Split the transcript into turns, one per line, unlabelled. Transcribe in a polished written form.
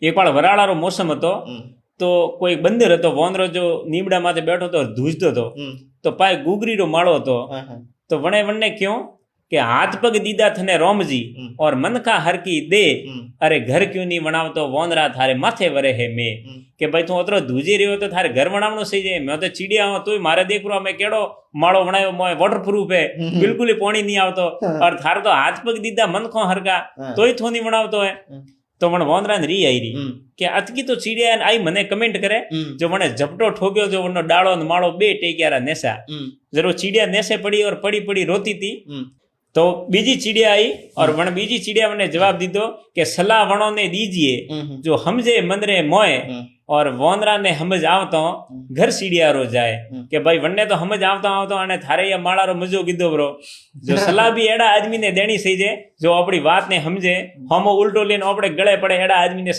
એક વાર વરાળાનો મોસમ હતો તો કોઈ બંદર હતો, વોંદરો જો નીમડા માથે બેઠો હતો, ધૂજતો હતો, તો પાય ગુગરીનો માળો હતો, તો વણે વણને ક્યો કે હાથ પગ દીદા થને રોમજી ઓર મનખા હરકી દે, અરે ઘર ક્યું નહીં વણાવતો વોંદરા થારે માથે વરે હે મેં, કે ભાઈ તું અતરો ધૂજી રહ્યો તો થારે ઘર વણાવણું થઈ જાય, મેં તો ચીડિયા તોય મારે દેખરો મેં કેડો માળો વણાયો, મોય વોટરપ્રૂફ હે, બિલકુલ પાણી નહીં આવતો, और થારે તો હાથ પગ દીધા મનખો હરકા તોય થો નહીં વણાવતો હે. તો મને વોંદરા ને રી આવી રહી કે અતકી તો ચીડિયા આઈ મને કમેન્ટ કરે, જો મને ઝપટો ઠોક્યો, જો વનો ડાળો ને માળો બે ટેક્યારા નેસા, જરો ચીડિયા નેસે પડી और પડી પડી रोती थी. तो बीजी चिड़िया आई और वण बीजी चिड़िया ने जवाब दीधो कि सलाह वणों ने दीजिए जो हमजे मंदरे मोए और वोंदरा ने हमज आवतो घर सीढ़िया रो जाए, के भाई वन्ने तो हमज आवतो आवतो अने थारे या माळा रो मजो कीधो बरो, जो सलाह भी एड़ा आदमी ने देनी सही जे जो अपनी बात ने समझे, हमो उल्टो लेने अपने गळे पड़े एड़ा आदमी ने